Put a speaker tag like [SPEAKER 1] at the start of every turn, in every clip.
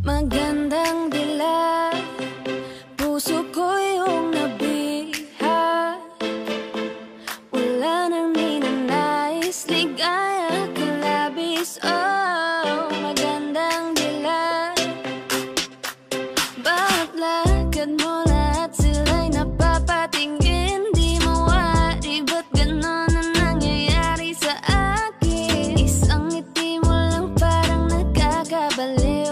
[SPEAKER 1] Magandang dila, puso ko yung nabiha. Wala nang ninanais, ligaya ka labis. Oh, magandang dila. Bawat lakad mo lahat sila'y napapatingin. Di mawari, ba't ganon ang nangyayari sa akin? Isang ngiti mo lang parang nagkakabaliw.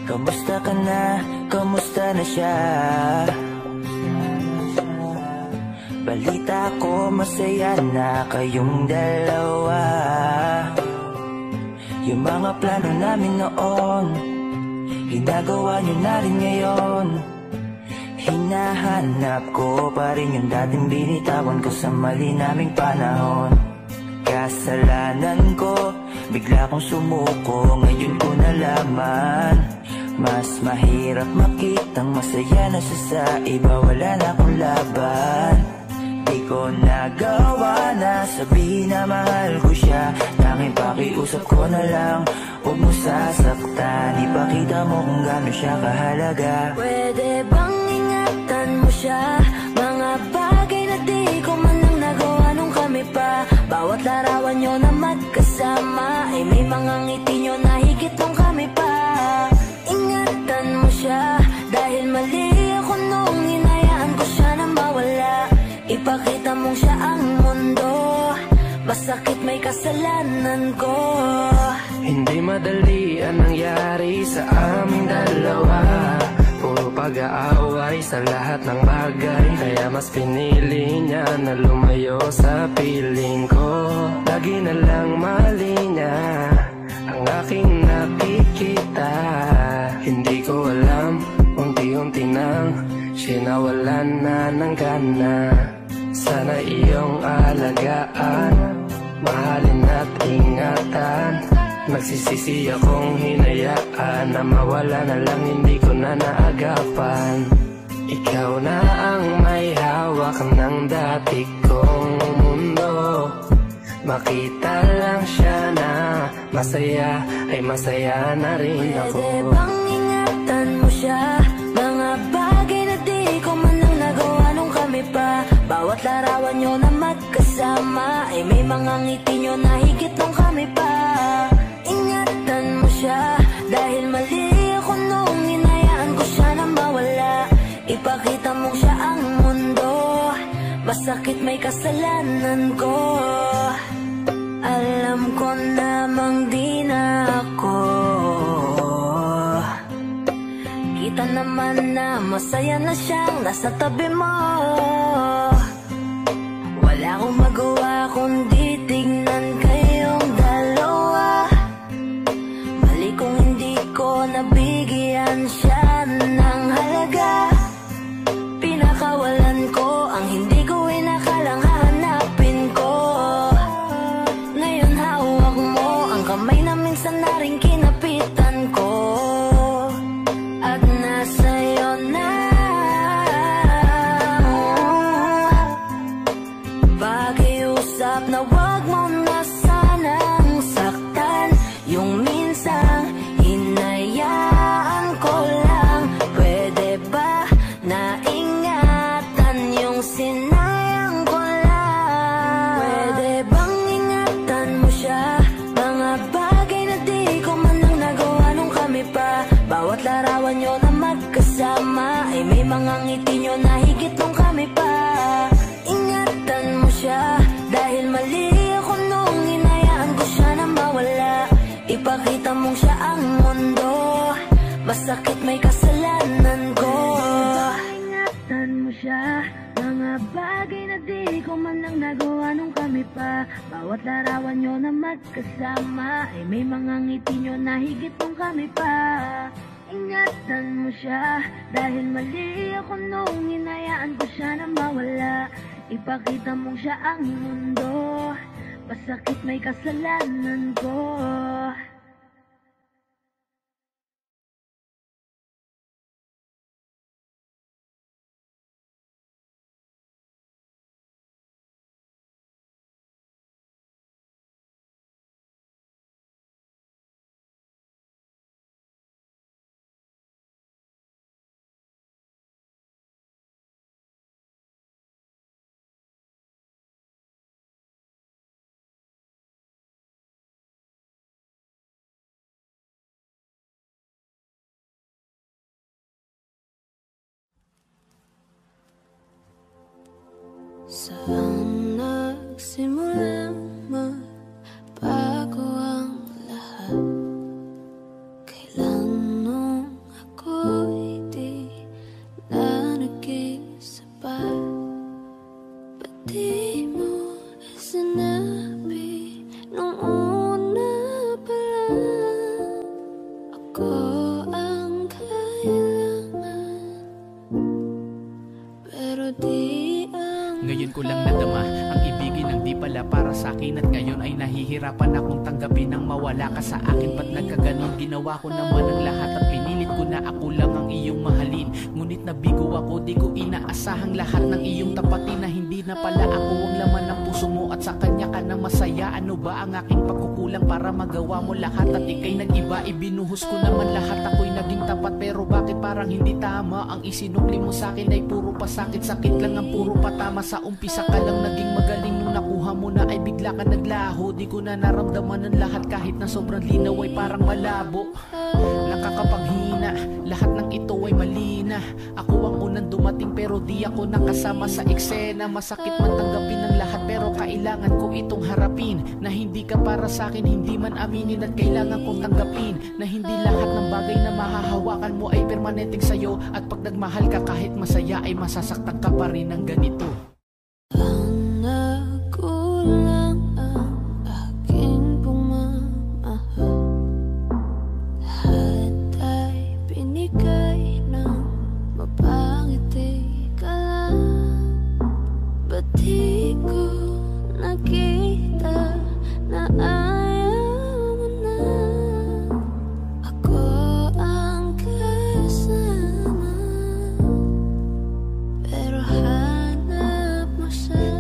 [SPEAKER 2] Kamusta ka na? Kamusta na siya? Balita ko masaya na kayong dalawa. Yung mga plano namin noon, ginagawa nyo na rin ngayon. Hinahanap ko pa rin yung dating binitawan ko sa mali naming panahon. Kasalanan ko, bigla kong sumuko, ngayon ko nalaman. Mas mahirap makitang masaya na siya sa iba, wala na akong laban. Di ko nagawa na sabihin na mahal ko siya. Tanging pakiusap ko na lang, huwag mo sasaktan. Ipakita mo kung gaano siya kahalaga.
[SPEAKER 1] Pwede bang ingatan mo siya? Mga bagay na di ko man lang nagawa nung kami pa. Bawat larawan nyo na magkasama ay may mga ngiti nyo na higit nung kami pa. Ingatan mo siya, dahil mali ako nung hinayaan ko siya na mawala. Ipakita mong siya ang mundo, masakit may kasalanan ko.
[SPEAKER 3] Hindi madali ang nangyari sa aming dalawa. Puro pag-aaway sa lahat ng bagay, kaya mas pinili niya na lumayo sa piling ko. Lagi na lang mali niya ang aking nakikita. Hindi ko alam, unti-unti nang sinawalan na ng gana. Sana iyong alagaan, mahalin at ingatan. Nagsisisi akong hinayaan na mawala na lang, hindi ko na naagapan. Ikaw na ang may hawak ng dati kong mundo. Makita lang siya na masaya, ay masaya na rin ako.
[SPEAKER 1] Pwede bang ingatan mo siya? Mga bagay na di ko man lang nagawa nung kami pa. Bawat larawan nyo na magkasama ay may mga ngiti nyo na higit nung kami pa. Ingatan mo siya, dahil masakit may kasalanan ko. Alam ko namang di na ako. Kita naman na masaya na siyang nasa tabi mo. Wala akong magawa kundi tignan kayong dalawa. Mali kung hindi ko nabigyan siya ng halaga. Pinakawalan ko ang hindi ko inakalang hahanapin ko. Ngayon hawak mo ang kamay na minsan na rin kinapitan ko. At nasa'yo na. Pakiusap na wag mo na sanang saktan. Yung minsang hinayaan ko lang. Pwede ba na ingatan yung sinayang ko lang? Pwede bang ingatan mo siya? Mga bagay na di ko man lang nagawa nung kami pa. Bawat larawan nyo na magkasama ay may mga ngiti nyo na higit nung kami pa. Ingatan mo siya dahil mali ako nung hinayaan ko siya na mawala. Ipakita mong siya ang mundo, masakit may kasalanan ko. Ingatan mo siya, mga bagay na di ko man lang nagawa nung kami pa. Bawat larawan nyo na magkasama ay may mga ngiti nyo na higit nung kami pa. Ingatan mo siya dahil mali ako nung hinayaan ko siya na mawala. Ipakita mong siya ang mundo, masakit may kasalanan ko.
[SPEAKER 4] Saan nagsimulang magbago ang lahat? Kailan nung ako'y di na naging sapat? Ba't di mo sinabi nung una pa lang? Ako ang kailangan, pero di.
[SPEAKER 5] Ngayon ko lang nadama ang ibigin ng di pala para sa akin. At ngayon ay nahihirapan akong tanggapin ang mawala ka sa akin. Ba't nagkaganon? Ginawa ko naman ang lahat at pinilit ko na ako lang ang iyong mahalin. Ngunit nabigo ako, di ko inaasahang lahat ng iyong tapatin. Na hindi na pala ako ang laman ng puso mo at sa kanya ka na masaya. Ano ba ang aking pagkukulang para magawa mo lahat? At ika'y nag-iba, ibinuhos ko naman lahat. Ako'y naging tapat pero bakit parang hindi tama? Ang isinukli mo sa akin ay puro pasakit. Sakit lang ang puro patama. Sa umpisa ka lang naging magaling, nung nakuha mo na ay bigla ka naglaho. Di ko na naramdaman ang lahat kahit na sobrang linaw ay parang malabo. Nakakapanghina, lahat ng ito ay mali na. Ako ang unang dumating pero di ako nakasama sa eksena. Masakit man tanggapin ang lahat pero kailangan ko itong harapin. Na hindi ka para sa akin, hindi man aminin. At kailangan kong tanggapin na hindi lahat ng bagay na mahahawakan mo ay permanenteng sa'yo. At pag nagmahal ka kahit masaya ay masasaktan ka pa rin ng ganito.
[SPEAKER 4] Ang nagulang ang aking pumamahal, lahat ay binigay ng mapangiti ka lang. Ba't di ko nakita na ayaw mo na? Ako ang kasama, pero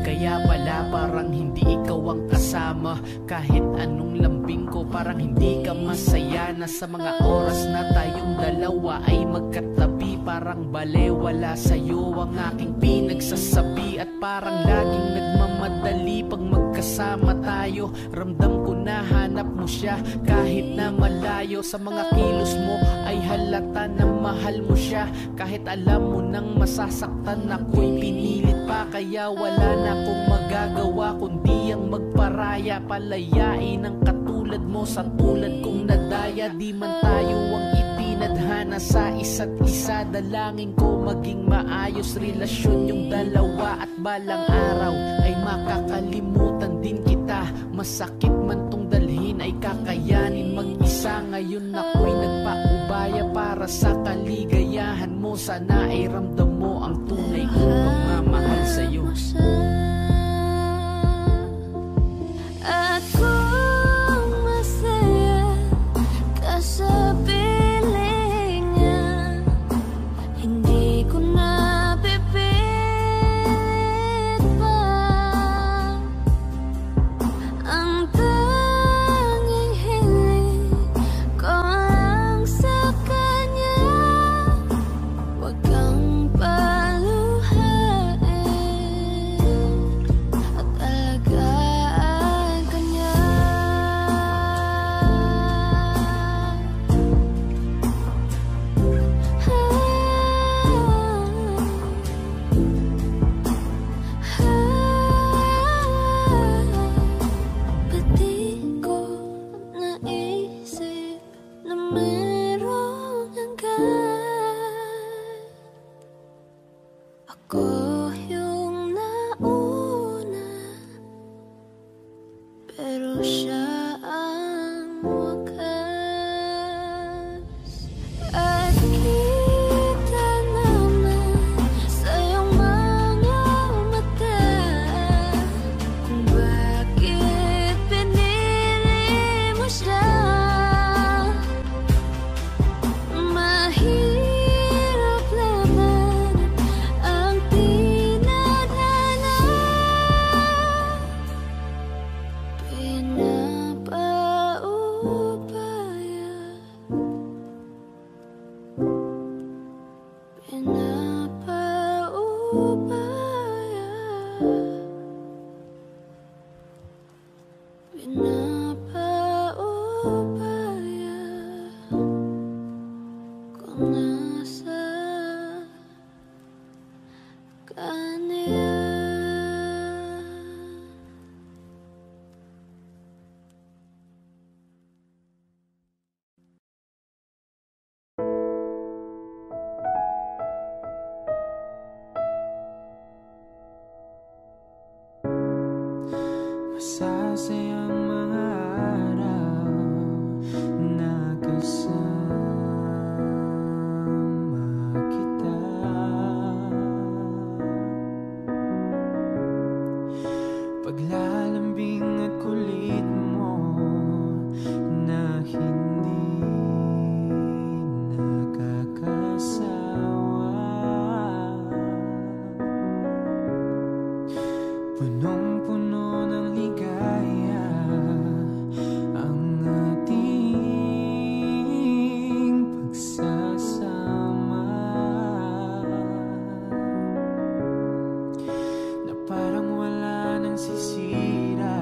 [SPEAKER 5] kaya pala parang hindi ikaw ang kasama. Kahit anong lambing ko parang hindi ka masaya. Na sa mga oras na tayong dalawa ay magkatabi, parang balewala sa'yo ang aking pinagsasabi. At parang laging nagmamadali pag magkasama tayo. Ramdam ko na hanap mo siya kahit na malayo. Sa mga kilos mo ay halata na mahal mo siya. Kahit alam mo nang masasaktan ako'y pinilit pa pa, kaya wala na akong magagawa kundi ang magparaya. Palayain ang katulad mo sa tulad kong nadaya. Di man tayo ang itinadhana sa isa't isa, dalangin ko maging maayos relasyon yung dalawa. At balang araw ay makakalimutan din kita. Masakit man tong dalhin ay kakayanin mag-isa. Ngayon ako'y nagpaubaya para sa kaligayahan mo. Sana ay ramdam mo ang tunay kong pagmamahal sa'yo.
[SPEAKER 4] At kung masaya ka sa piling niya, hindi ko na pipilit pa. Ang tanging hiling ko lang sa kanya, wag kang paluhain at alagaan ka niya. Ba't di ko naisip na merong hanggan? Ako yung nauna, pero siya ang wakas. At kita naman sa iyong mga mata kung bakit pinili mo siya. Mahirap labanan ang tinadhana, pinapaubaya, pinapaubaya, pinapaubaya kung nasa kanya.
[SPEAKER 2] Masasayang mga araw na kasama kita. Paglalambing at kulit mo na hindi nakakasawa. Punong-puno ng ligaya ang ating pagsasama, na parang wala nang sisira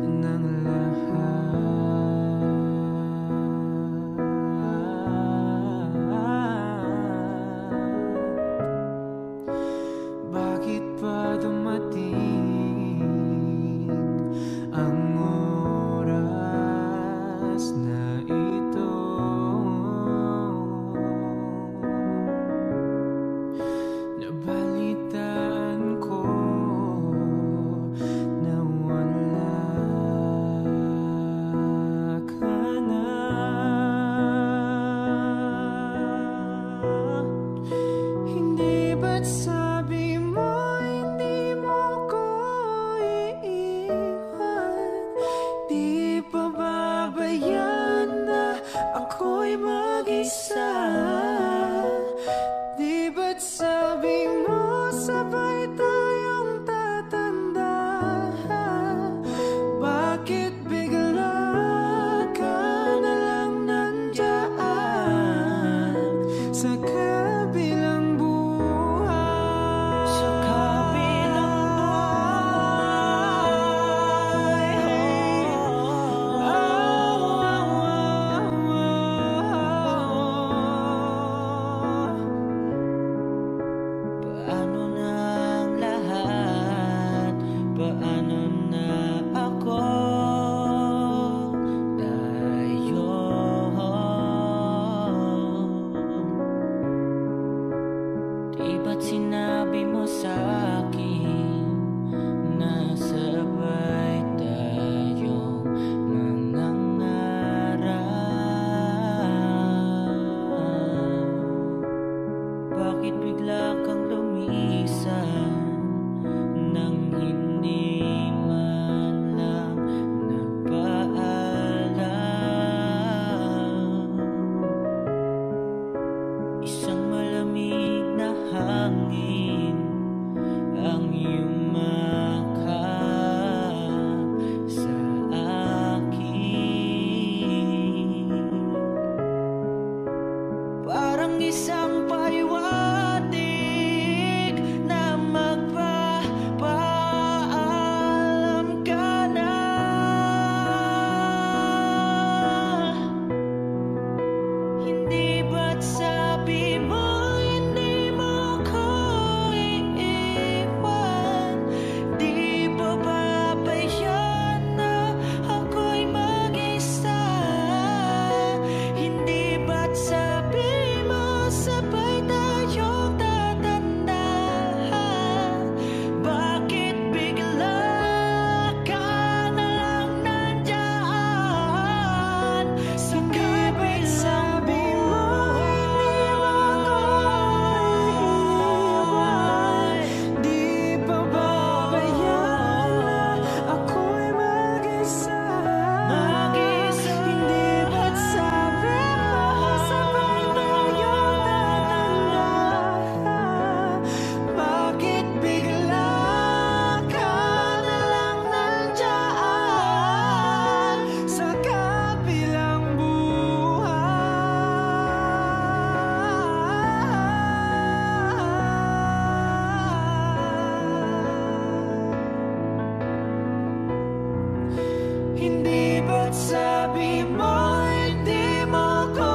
[SPEAKER 2] ng lahat. Bakit ba dumating ang oras na ito? Nabalitaan ko na wala ka na. Hindi ba't sabi mo hindi mo ko iiwan? Di pa babayan na ako'y mag-isa? Di ba't sabi mo sabay tayong tatanda? Bakit bigla ka na lang nandyan sa kabilang buhay? Sa kabilang buhay. nang hindi man lang nagpaalam. Isang malamig na hangin ang yumakap sa akin, parang isang paliwanag na magpapaalam ka na. Hindi ba't sabi mo hindi mo ko iiwan? Di ba babayan na ako'y mag-isa? Hindi ba't sabi mo sabay tayong tatanda? Bakit bigla ka na lang nandyan? Sakit sabi mo hindi mo ko iiwan. Di ba babayan na ako'y mag-isa? Hindi ba't sabi mo sabay tayong tatanda? Bakit bigla ka na lang nandyan sa kabilang buhay? Hindi ba't sabi mo hindi mo ko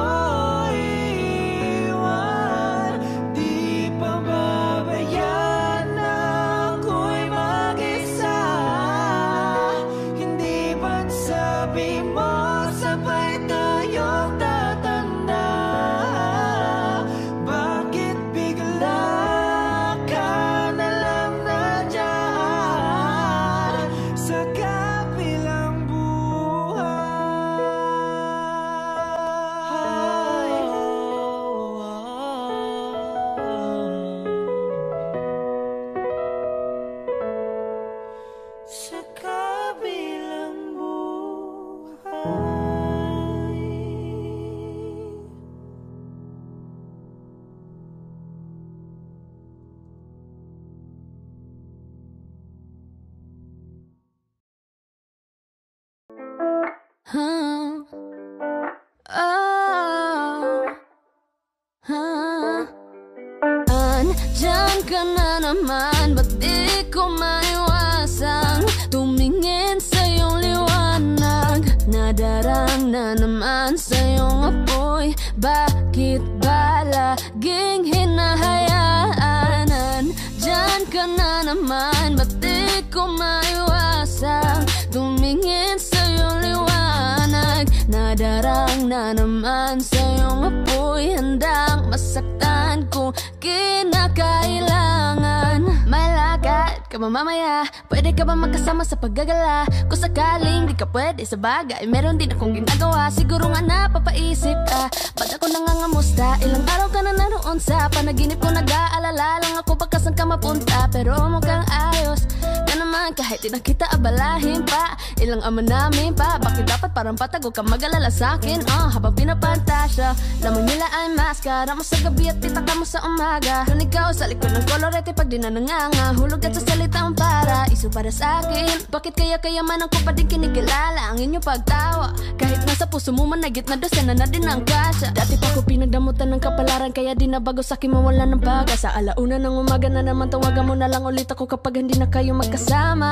[SPEAKER 2] iiwan? Di pa babayan na ako'y mag-isa? Hindi ba't sabi mo sabay tayong tatanda? Bakit bigla ka na lang nandyan sa kabilang buhay? Sa kabilang buhay.
[SPEAKER 1] Andyan ka na naman, ba't di ko maiwasang tumingin sa iyong liwanag? Nadarang na naman sa iyong apoy, bakit ba laging hinahayaan? Andyan ka na naman, ba't di ko maiwasang tumingin sa iyong liwanag? Nadarang na naman sa iyong apoy, handang masaktan kung kinakailangan. May lakad ka ba mamaya? Pwede ka ba magkasama sa paggagala? Kung sakaling di ka pwede sa bagay, meron din akong ginagawa. Siguro nga napapaisip ka, ba't ako nangangamusta? Ilang araw ka na naroon sa panaginip ko, nag-aalala lang ako baka saan ka mapunta. Pero mukhang ayos ka naman kahit di na kita abalahin pa. Ilang ama namin pa, bakit dapat parang patago ka mag-alala sa'kin? Habang pinapantasya, lamang nila ay maskara mo sa gabi at pitaka mo sa umaga. Kung ikaw sa likod ng kolorete pag di na nanganga, hulog at sa salitang para iso para sa akin. Bakit kaya kayamanan ko pa din kinikilala ang inyong pagtawa? Kahit nasa puso mo managit na dosena na din ang kasya. Dati pa ko pinagdamutan ng kapalaran, kaya di na bago sa'kin mawala ng pag-asa. Alauna ng umaga na naman, tawagan mo na lang ulit ako kapag hindi na kayo magkasama.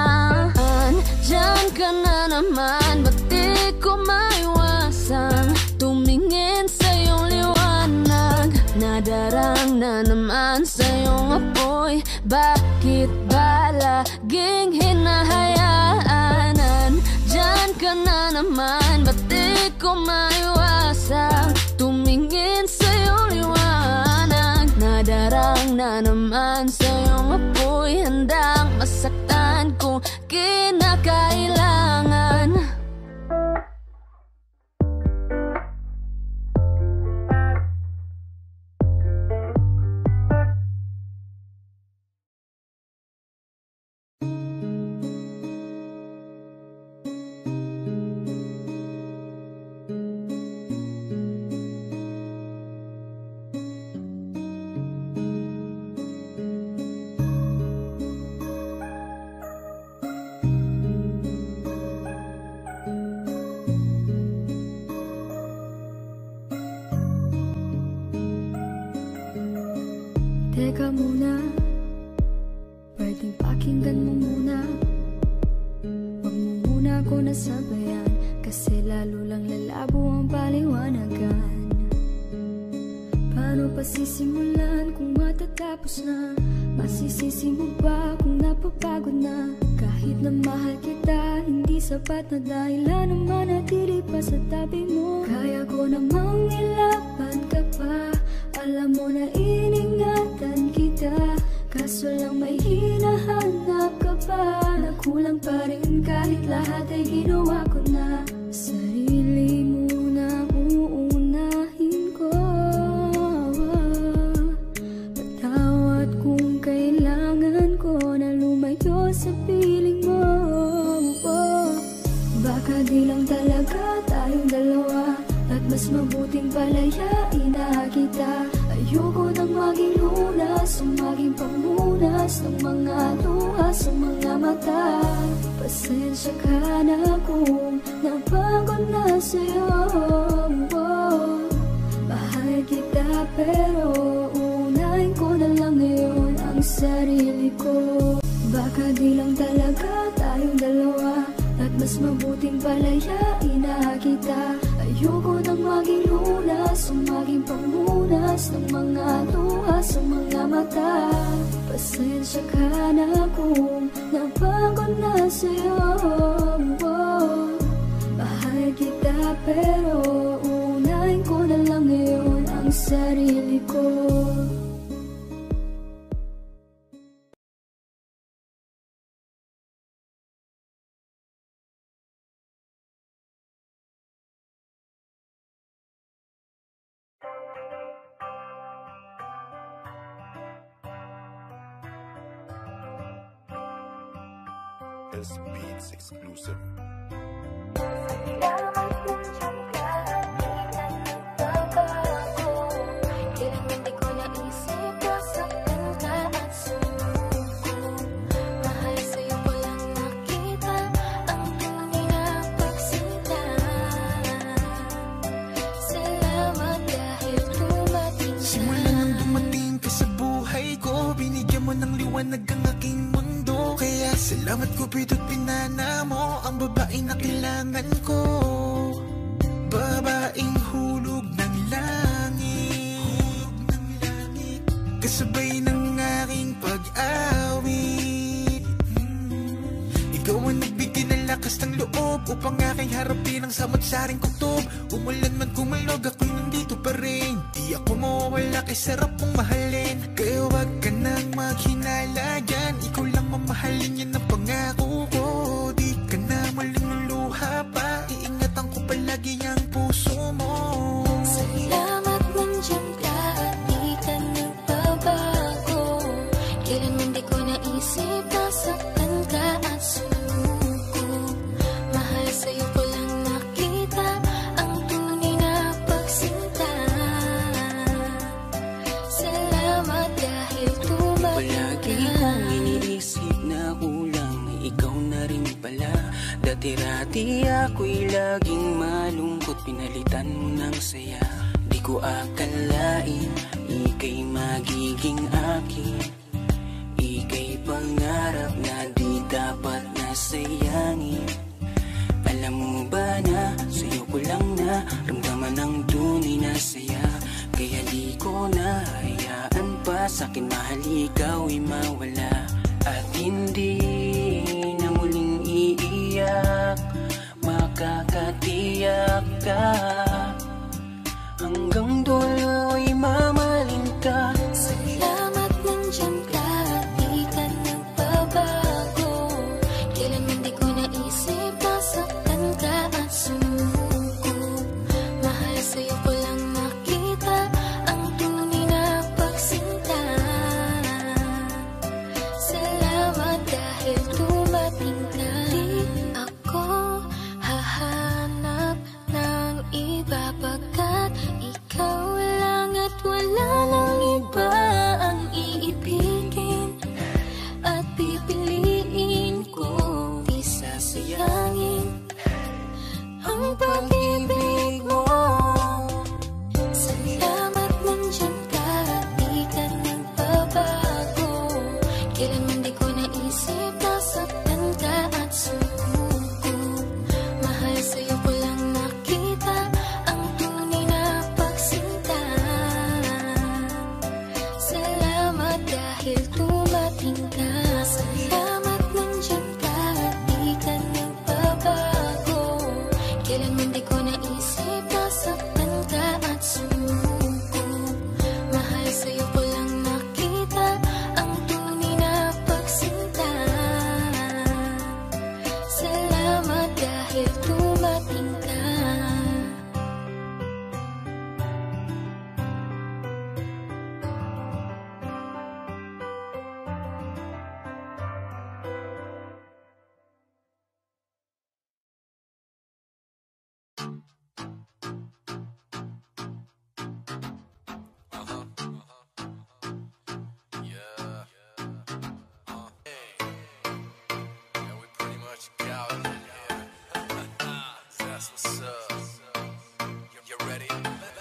[SPEAKER 1] Andyan ka na naman, ba't di ko maiwasang tumingin sa iyong liwanag? Nadarang na naman sa iyong apoy, bakit ba laging hinahayaan? Andyan ka na naman, ba't di ko maiwasang tumingin sa iyong liwanag? Nadarang na naman sa iyong apoy, handang masaktan kung kinakailangan.
[SPEAKER 4] Teka muna, pwedeng pakinggan mo muna. Huwag mo muna ako nasabayan, kasi lalo lang lalabo ang paliwanagan. Paano pa sisimulan kung matatapos na? Masisisi mo ba kung napapagod na? Kahit na mahal kita, hindi sapat na dahilan na manatili pa sa tabi mo. Kaya ko namang ilaban ka pa, alam mo na iningatan kita. Kaso lang may hinahanap ka pa, nakulang pa rin kahit lahat ay ginawa ko na. Sarili mo na uunahin ko. Patawad kung kailangan ko na lumayo sa piling mo. Baka di lang talaga tayong dalawa, at mas mabuting palayain na kita. Ayoko nang maging lunas o maging pamunas ng mga luha sa mga mata. Pasensya ka na kung napagod na sa'yo. Mahal kita pero unahin ko na lang ngayon ang sarili ko. Baka di lang talaga tayong dalawa, at mas mabuting palayain na kita. Ayoko nang maging lunas o maging pamunas ng mga luha sa mga mata. Pasensya ka na kung napagod na sa'yo. Mahal kita pero unahin ko na lang ngayon ang sarili ko.
[SPEAKER 6] This Beats exclusive.
[SPEAKER 7] Simula nang dumating ka sa buhay ko, binigyan mo ng liwanag ang aking mundo. Kaya salamat Cupido't pinana mo ang babae na kailangan ko. Babaeng hulog ng langit, kasabay ng aking pag-awit. Ikaw ang nagbigay ng lakas ng loob upang aking harapin ang samot-saring kutob. Umulan man kumalog, ako'y nandito pa rin. Di ako mawawala kay sarap mong mahalin. Kaya wag ka nang maghinala dyan, ikaw lang mamahalin, yan ang pangako ko. Di ka na malululuha pa, iingatan ko palagi ang puso mo.
[SPEAKER 4] Salamat nandiyan ka at di ka nagbabago. Kailanman di ko naisip na saktan ka at sumuko. Mahal sa'yo ko lang nakita ang tunay na pagsinta. Salamat dahil tumating ka.
[SPEAKER 2] Palagi kong iniisip na kulang ay ikaw na rin pala. Dati-rati ako'y laging malungkot, pinalitan mo ng saya. Di ko akalain ika'y magiging akin. Ika'y pangarap na di dapat nasayangin. Alam mo ba na sa'yo ko lang na ramdaman ang tunay na saya. Kaya di ko na hayaan pa sa'kin mahal ikaw'y mawala. At hindi na muling iiyak, makakatiyak ka. Hanggang dulo'y mamahalin ka.
[SPEAKER 4] Salamat nandiyan ka at di ka nagbabago. Kailanman di ko naisip na saktan ka at sumuko. Mahal sa'yo ko lang nakita ang tunay na pagsinta. Salamat dahil tumating ka. Di ako hahanap ng iba.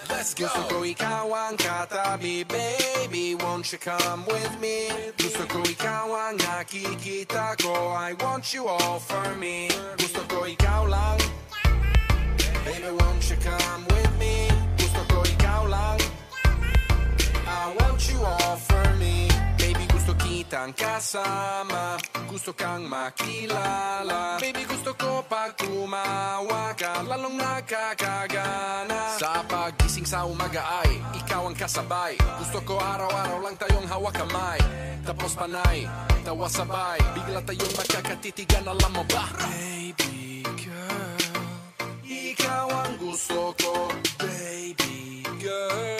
[SPEAKER 8] Let's go. Gusto ko ikaw ang katabi, baby, won't you come with me? Gusto ko ikaw ang nakikita ko, I want you all for me. Gusto ko ikaw lang, baby, won't you come with me? Gusto ko ikaw lang, I want you all for me. Baby, gusto kitang kasama, gusto kang makilala. Baby, gusto ko pag tumawa ka, lalong nakakagana. Sa pagising sa umaga ay ikaw ang kasabay. Gusto ko araw-araw lang tayong hawak kamay, tapos panay, tawa sabay, bigla tayong magkakatitigan, alam mo ba? Baby girl, ikaw ang gusto ko, baby girl,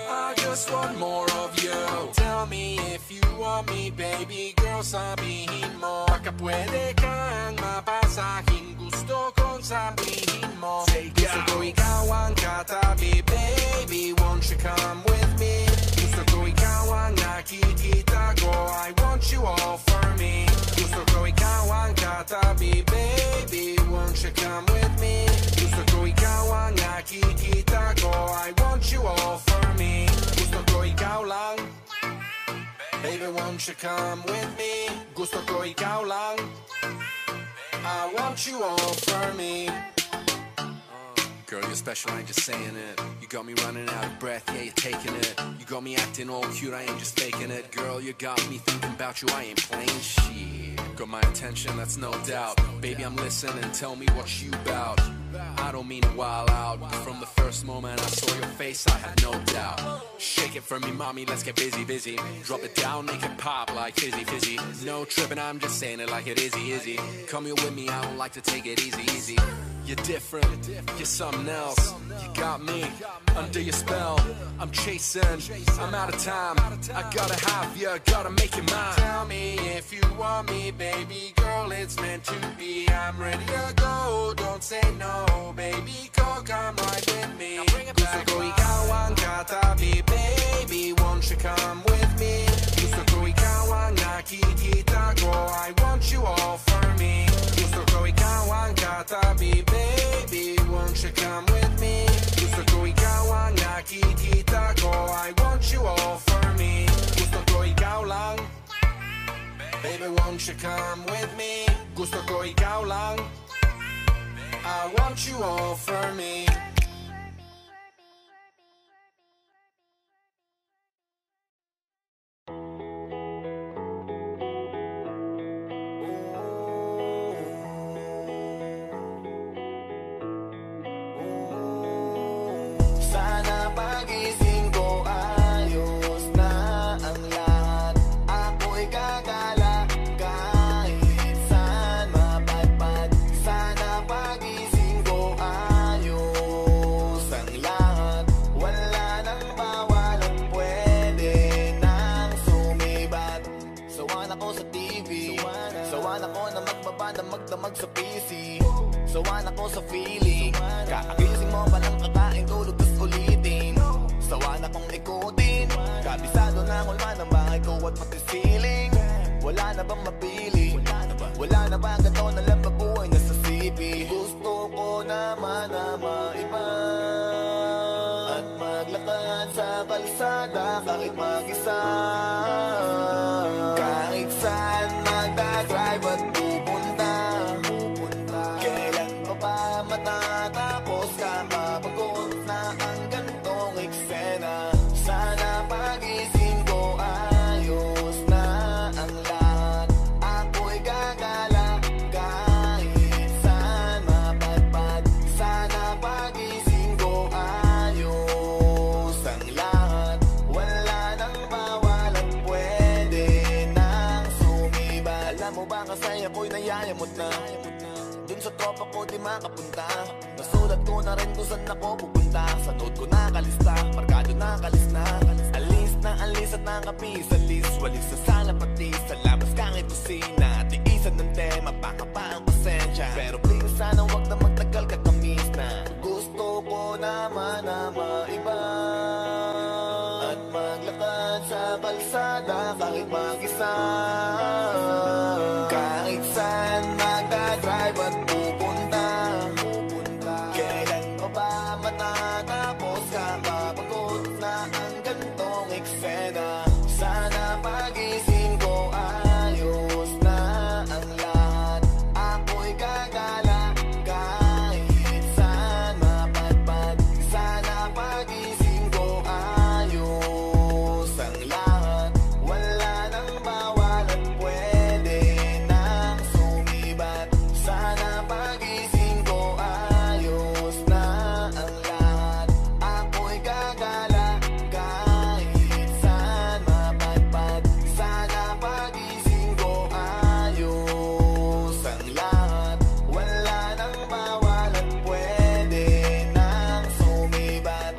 [SPEAKER 8] I just want more of you. Tell me if you want me, baby girl, sabihin mo. Baka pwede kang mapasahin, gusto kong sabihin mo. Gusto ko ikaw ang katabi, baby, won't you come with me? Gusto ko ikaw ang nakikita ko, I want you all for me. Gusto ko ikaw ang katabi, baby, won't you come with me? Gusto ko ikaw ang nakikita ko, I want you all for me. Gusto ko ikaw lang, baby, won't you come with me? Gusto ko ikaw lang, I want you all for me. Girl, you're special, I ain't just saying it. You got me running out of breath, yeah, you're taking it. You got me acting all cute, I ain't just faking it. Girl, you got me thinking about you, I ain't playing shit. Got my attention, that's no doubt. Baby, I'm listening, tell me what you bout. I don't mean to wild out, but from the first moment I saw your face, I had no doubt. Shake it for me, mommy, let's get busy, busy. Drop it down, make it pop like fizzy, fizzy. No tripping, I'm just saying it like it is easy. Come here with me, I don't like to take it easy, easy. You're different, you're something else. You got me under your spell. I'm chasing, I'm out of time. I gotta have you, gotta make you mine. Tell me if you want me, baby girl, it's meant to be. I'm ready to go, don't say no, baby, come right with me. Gusto ko ikaw ang katabi, baby, won't you come with me? Gusto ko ikaw ang nakikita ko, I want you all for me. Gusto ko ikaw ang katabi, baby, won't you come with me? Gusto ko ikaw ang nakikita ko, I want you all for me. Gusto ko ikaw lang, baby, won't you come with me? Gusto ko ikaw lang, I want you all for me.
[SPEAKER 9] Sana pagising ko ayos na ang lahat. Ako'y gagala kahit saan mapadpad. Sana pagising ko ayos ang lahat. Wala nang bawal at pwede nang sumibat. Sawan ako sa TV, sawan ako na magdamag sa PC, sawan ako sa feeling. Kakagising mo palang kakain, tulog tas ulitin. Sawan akong ikutin, kabisado na kulma ng bahay ko at pati ceiling. Wala na bang mapili? Wala na ba ganito na lang mabuhay na sa CP? Gusto ko naman na maiba at maglakad sa kalsada kahit mag-isa. Kahit saan magdadrive at pupunta, kailan pa ba matatapos? Kapapagod na ang gantong eksena. Sana pagising ko ayos na ang lahat. Ako'y gagala kahit saan mapadpad. Sana pagising ko ayos ang lahat. Wala nang bawal at pwede nang sumiba. Alam mo ba kasi ako'y nayayamot na dun sa tropa ko di makapunta. Nasulat ko na rin kung saan ako pupunta. Sa note ko nakalista, markado nakalis na. Alis at nakapis, alis, walis sa sala pati sa labas kahit kusina. Tiisan ng tema, baka pa ang pasensya. Pero please sana wag na magtagal katamis na. Gusto ko naman na maiba at maglakad sa kalsada kahit mag-isa. Kahit saan magdadrive at pupunta, kailan pa ba matatapos? mapapagod na ang gantong eksena. Sana pagising ko ayos na ang lahat. Ako'y gagala kahit saan mapadpad. Sana pagising ko ayos ang lahat. Wala nang bawal at pwede nang sumibat. Sana pagising ko ayos na ang lahat. Ako'y gagala kahit saan mapadpad. Sana pagising ko ayos ang lahat. Wala nang bawal at pwede nang sumibat.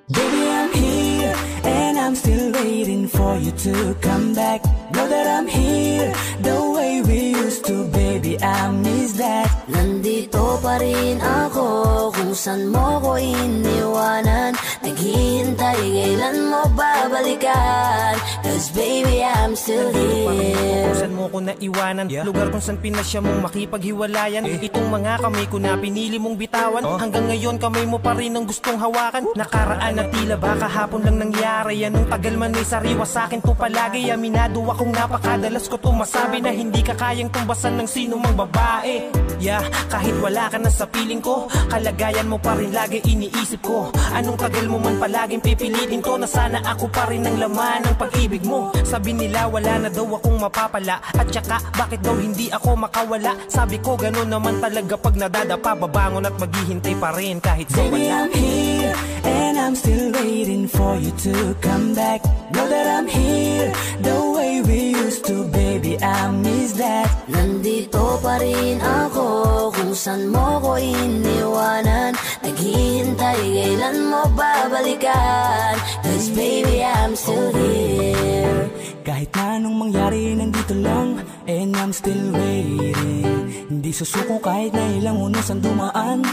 [SPEAKER 2] Baby, I'm here, and I'm still waiting for you to come back. Know that I'm here, the way we used to, baby, I miss that.
[SPEAKER 1] Nandito pa rin ako kung saan mo ko iniwanan. Naghihintay kailan mo babalikan. Cause baby I'm still here.
[SPEAKER 10] Kung saan mo ko naiwanan, lugar kung saan pinasya mong makipaghiwalayan. Itong mga kamay ko na pinili mong bitawan. Hanggang ngayon kamay mo pa rin ang gustong hawakan. Nakaraan na tila ba kahapon lang nangyari. Anong tagal man may sariwa sa'kin to palagi. Aminado akong napakadalas ko to masabi na hindi ka kayang tumbasan ng sino mang babae. Yeah, kahit wala ka na sa piling ko, kalagayan mo pa rin lagi iniisip ko. Anong tagal mo man palaging pipilitin ko na sana ako pa rin ang laman ng pag-ibig mo. Sabi nila wala na daw akong mapapala, at saka bakit daw hindi ako makawala. Sabi ko ganun naman talaga pag nadadapa, babangon at maghihintay pa rin kahit sa
[SPEAKER 2] Baby,
[SPEAKER 10] wala.
[SPEAKER 2] I'm here, and I'm still waiting for you to come back. Know that I'm here, the way we used to, baby, I miss that.
[SPEAKER 1] Nandito pa rin ako kung saan mo ko iniwanan. Naghihintay kailan mo babalikan. Cause baby I'm still here.
[SPEAKER 2] Kahit na anong mangyari, nandito lang, and I'm still waiting. Hindi susuko kahit na ilang unos ang dumaan.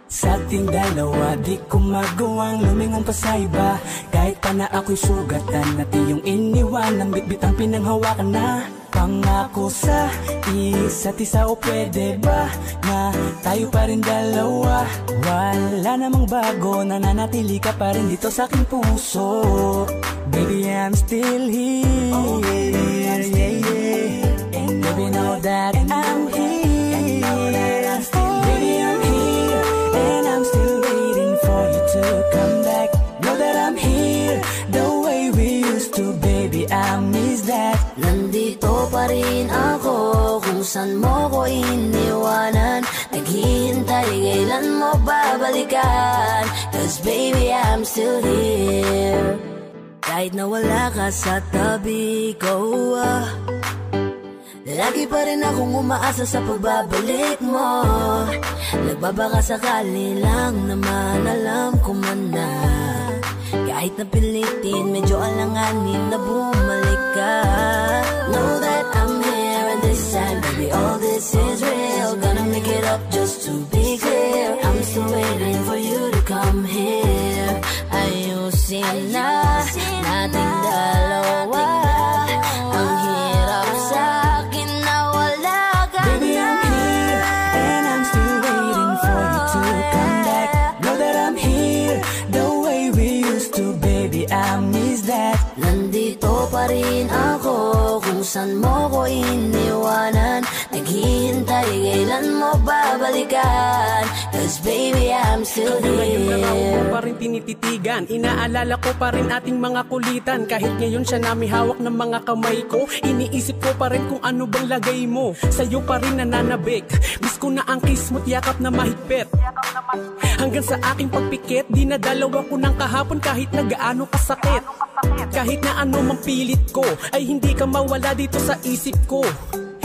[SPEAKER 2] Sa ating dalawa, di ko magawang lumingon pa sa iba. Kahit pa na ako'y sugatan, at iyong iniwanan, bitbit ang pinanghawakan na. Pangako sa isa't isa, o pwede ba na tayo pa rin dalawa? Wala namang bago, nananatili ka pa rin dito sa aking puso. Baby, I'm still here, oh, baby, I'm still here. And baby, know that I'm here. Baby, I'm here, and I'm still waiting for you to come back. Know that I'm here, the way we used to, baby, I miss that.
[SPEAKER 1] Nandito pa rin ako kung saan mo ko iniwanan. Naghihintay kailan mo babalikan. Cause baby I'm still here. Kahit na wala ka sa tabi ko, lagi pa rin akong umaasa sa pagbabalik mo. Nagbabaka sakali lang naman, alam ko man na. Kahit na pilitin, medyo alanganin na bumalik ka. Know that I'm here, and this time, baby, all this is real. Gonna make it up just to be clear. I'm still waiting for you to come here. Ayusin na nating dalawa. Ang hirap sa'kin na wala ka na.
[SPEAKER 2] Baby, I'm here, and I'm still waiting for you to come back. Know that I'm here, the way we used to, baby, I miss that.
[SPEAKER 1] Nandito pa rin ako kung saan mo ko iniwanan. Naghihintay kailan mo babalikan. Cause baby I'm still
[SPEAKER 11] Ngayon na ako
[SPEAKER 1] here.
[SPEAKER 11] pa rin tinititigan. Inaalala ko pa rin ating mga kulitan. Kahit ngayon siya nami hawak ng mga kamay ko, iniisip ko pa rin kung ano bang lagay mo. Sa'yo pa rin nananabik, miss ko na ang kiss mo't yakap na mahigpit. Hanggang sa aking pagpikit, dinadalawa ko ng kahapon kahit na gaano kasakit. Kahit na ano mang pilit ko, ay hindi ka mawala dito sa isip ko.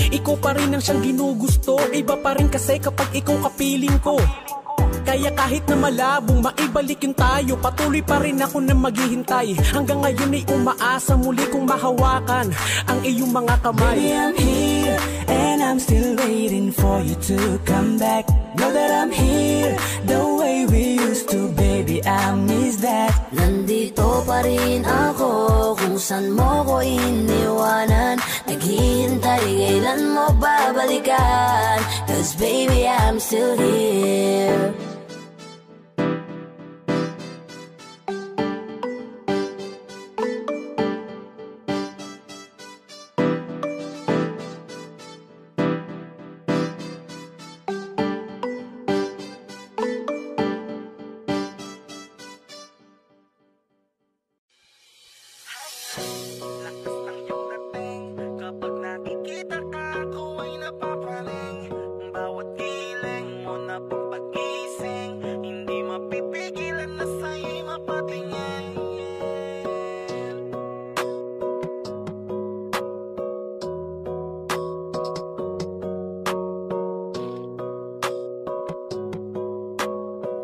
[SPEAKER 11] Ikaw pa rin ang siyang ginugusto, iba pa rin kasi kapag ikaw kapiling ko. Kaya kahit na malabong maibalik yung tayo, patuloy pa rin ako na maghihintay. Hanggang ngayon ay umaasa muli kong mahawakan ang iyong mga kamay.
[SPEAKER 2] Baby, I'm here and I'm still waiting for you to come back. Know that I'm here the way we used to, baby, I miss that.
[SPEAKER 1] Nandito pa rin ako kung saan mo ko iniwanan. Naghihintay kailan mo babalikan, 'cause baby I'm still here.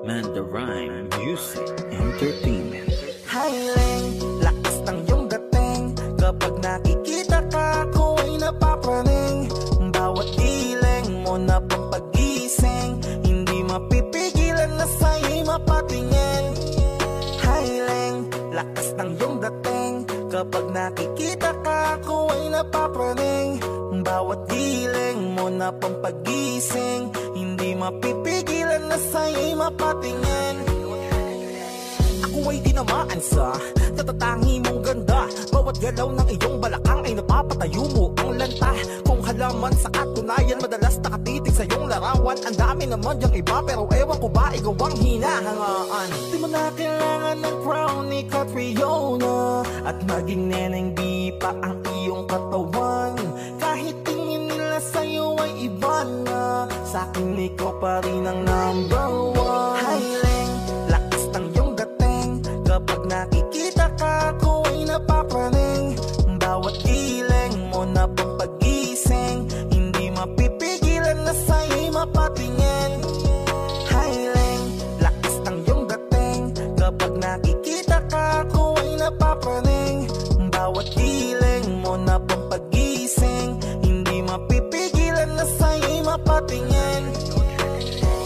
[SPEAKER 2] Mandarine Music Entertainment.
[SPEAKER 9] Highling, lakas ng iyong dating. Kapag nakikita ka, ako ay napapraning. Bawat giling mo na pampagising, hindi mapipigilan na sa'yo'y mapatingin. Highling, lakas ng iyong dating. Kapag nakikita ka, ako ay napapraning. Bawat giling mo na pampagising, hindi mapipigilan na sa'yo'y mapatingin. Ako ay tinamaan sa natatangi mong ganda. Bawat galaw ng iyong balakang ay napapatayo mo ang lanta. Kung halaman sa katunayan, madalas nakatitig sa iyong larawan. Ang dami naman diyang iba, pero ewan ko ba ikaw ang hinahangaan. Di mo na kailangan ng crown ni Catriona, at maging neneng di pa ang iyong katawan. Kahit tingin nila sa'yo ay iba na, sa'kin ikaw pa rin ang number one. Highling, lakas ng iyong dating. Kapag nakikita ka, ako ay napapraning. Bawat giling mo na pampagising, hindi mapipigilan na sa'yo'y mapatingin. Highling, lakas ng iyong dating. Kapag nakikita ka, ako ay napapraning. Bawat giling mo na pampagising, hindi mapipigilan na sa'yo'y mapatingin.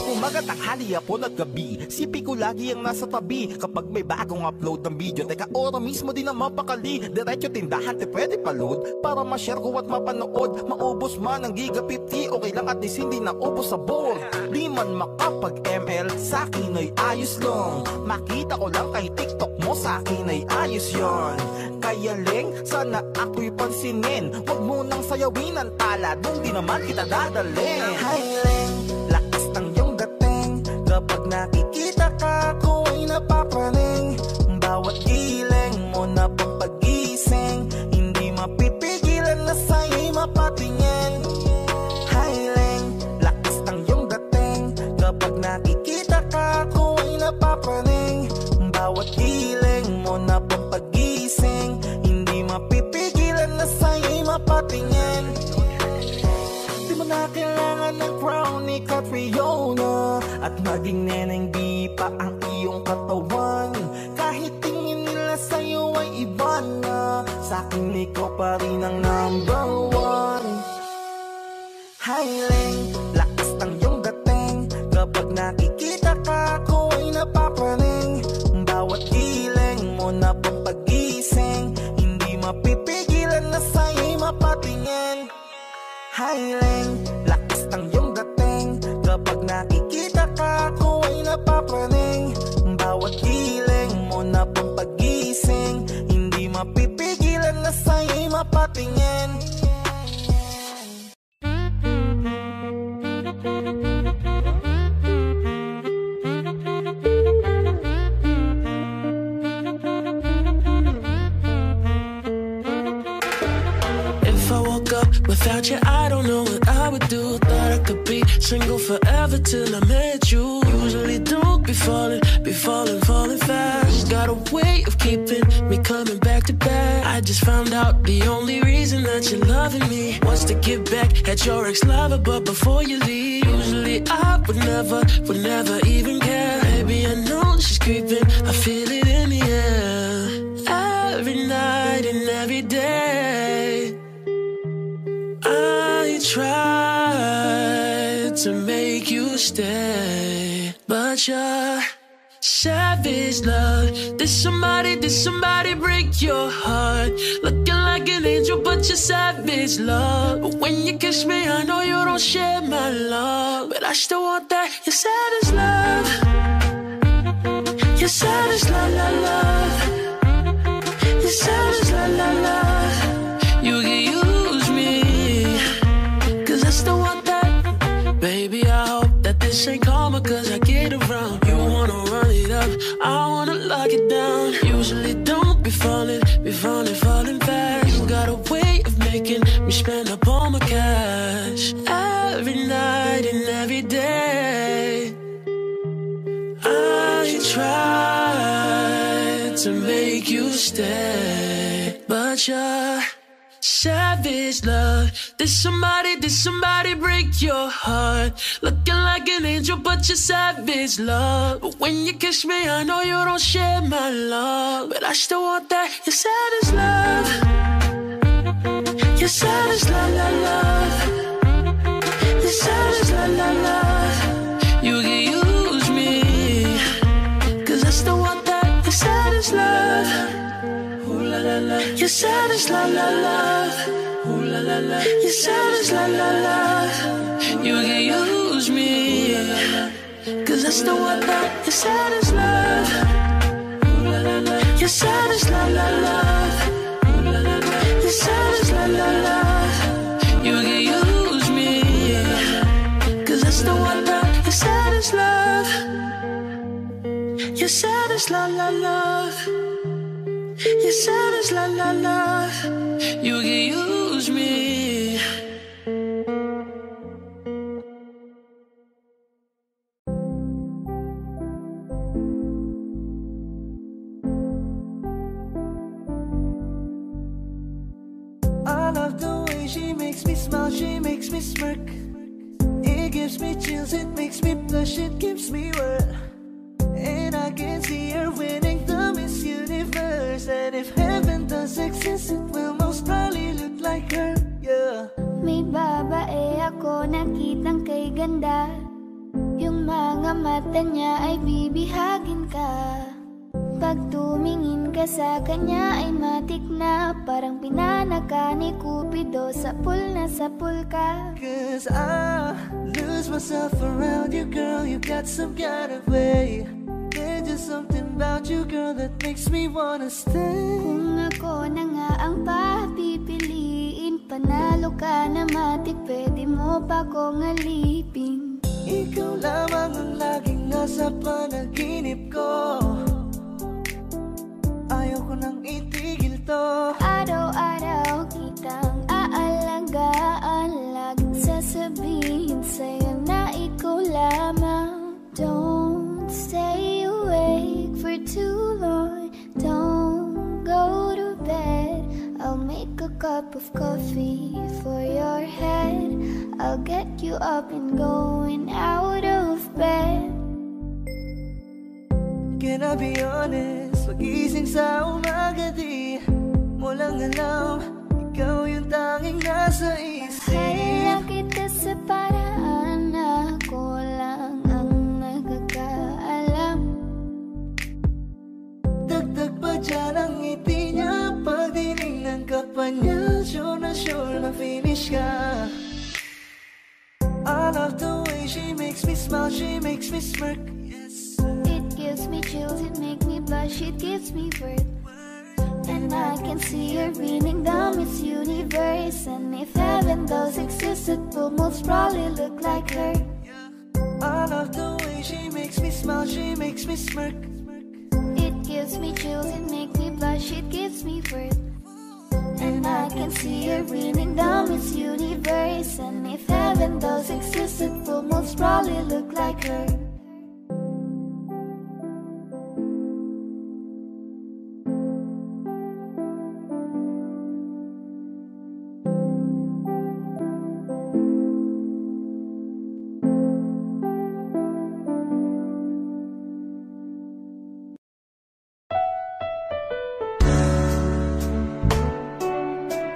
[SPEAKER 9] Umaga, tanghali, hapon at gabi, sipi ko lagi ang nasa tabi. Kapag may bagong upload ng video, teka ora mismo din ang mapakali. Diretso tindahan, te pwede pa-load para ma-share ko at mapanood. Maubos man ang giga 50, okay lang at least hindi na ubos sa board. Di man makapag-ML, sa'kin ay ayos lang. Makita ko lang kay TikTok mo, sa'kin ay ayos yon. Kaya Leng, sana ako'y pansinin. Huwag mo nang sayawin ang tala, dun di naman kita dadalhin. Hi Leng, lakas ng iyong dating. Kapag nakikita ka, ako ay napapraning. Bawat giling mo na pampagising, hindi mapipigilan na sa'yo'y mapatingin. Highling, lakas ng iyong dating. Kapag nakikita ka, ako ay napapraning. Bawat giling mo na pampagising, hindi mapipigilan na sa'yo'y mapatingin. Di mo na kailangan ng crown ni Catriona, at maging neneng di pa ang iyong katawan. Kahit tingin nila sa'yo ay iba na, sa'kin ikaw pa rin ang number one. Highling, lakas ng iyong dating. Kapag nakikita ka, ako ay napapraning. Bawat giling mo na pampagising, hindi mapipigilan na sa'yo'y mapatingin. Highling, lakas ng iyong dating. Kapag nakikita ka, ako ay napapraning. Bawat giling mo na pampagising, hindi mapipigilan na sa'yo'y mapatingin.
[SPEAKER 12] Without you, I don't know what I would do. Thought I could be single forever till I met you. Usually don't be falling fast. Got a way of keeping me coming back to back. I just found out the only reason that that you're loving me. Wants to get back at your ex-lover, but before you leave, usually I would never even care. Baby, I know she's creeping, I feel it in the air. Every night and every day, I tried to make you stay, but you're savage, love. Did somebody break your heart? Looking like an angel, but you're savage, love. But when you kiss me, I know you don't share my love, but I still want that. You're savage, love. You're savage, la la love. You're savage, la la love. You can use me, 'cause I still want that. Baby, I hope that this ain't karma, 'cause I get around. You wanna run it up, I wanna lock it down. Usually don't be falling fast. You got a way of making me spend up all my cash. Every night and every day, I tried to make you stay, but you're savage, love. Did somebody break your heart? Looking like an angel, but you're savage, love. But when you kiss me, I know you don't share my love, but I still want that. You're savage, love. You're savage, la la love. You're savage, la la love. You can use me, 'cause I still want that. You're savage, love. Ooh la la la. You're savage, la la love. Ooh la la la. You're savage, la la love. You can use me, 'cause I still want that. You're savage, love. Ooh la la la. You're savage, la la love. Ooh la la la. You're savage, la la love. You can use me, 'cause I still want that. You're savage, love. You're savage, la la love. You're savage, la la love. You can use me.
[SPEAKER 13] I love the way she makes me smile, she makes me smirk. It gives me chills, it makes me blush, it gives me world. And I can see her winning the Miss Universe. And if heaven does exist, it will most probably look like her, yeah.
[SPEAKER 4] May babae ako nakitang kay ganda. Yung mga mata niya ay bibihagin ka. Pag tumingin ka sa kanya ay matik na. Parang pinanaka ni Cupido sa pool na sa pool ka.
[SPEAKER 13] 'Cause I lose myself around you, girl. You got some kind of way. There's just something about you, girl, that makes me wanna stay.
[SPEAKER 4] Kung ako na nga ang papipiliin, panalo ka na matik, pwede mo pa kong alipin.
[SPEAKER 13] Ikaw lamang ang laging nasa panaginip ko. Ayaw ko nang itigil to.
[SPEAKER 4] Araw-araw kitang aalagaan, laging sasabihin sa'yo na ikaw lamang. Don't stay awake for too long, don't go to bed. I'll make a cup of coffee for your head. I'll get you up and going out of bed.
[SPEAKER 13] Can I be honest? Pag-ising sa umaga di mo lang alam, ikaw yung tanging nasa isip.
[SPEAKER 4] Mahal kita sa paraan na ako lang ang nagkakaalam.
[SPEAKER 13] Dagdag pa dyan ang ngiti niya, pag dinignan ka pa niya, sure na finish ka. I love the way she makes me smile, she makes me smirk.
[SPEAKER 4] It gives me chills, it makes me blush, it gives me worth. And I can see her winning the Miss Universe. And if heaven does exist, it will most probably look like her.
[SPEAKER 13] I love the way she makes me smile, she makes me smirk.
[SPEAKER 4] It gives me chills, it makes me blush, it gives me worth. And I can see her winning the Miss Universe. And if heaven does exist, it will most probably look like her.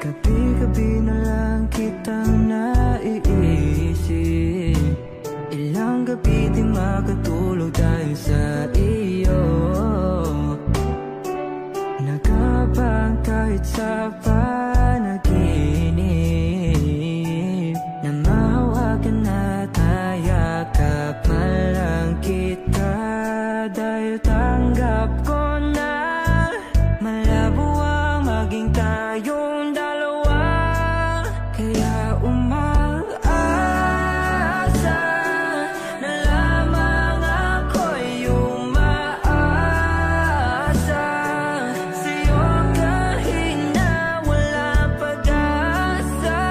[SPEAKER 2] Gabi-gabi na lang kitang naiisip. Ilang gabi di makatulog dahil sa iyo. Nagabang kahit sa panaginip, na mahawakan at hayakap man lang kita. Dahil tanggap ko na malabo ang maging tayong dalawa. Kaya umaasa na lamang ako'y umaasa sa'yo kahit na walang pag-asa.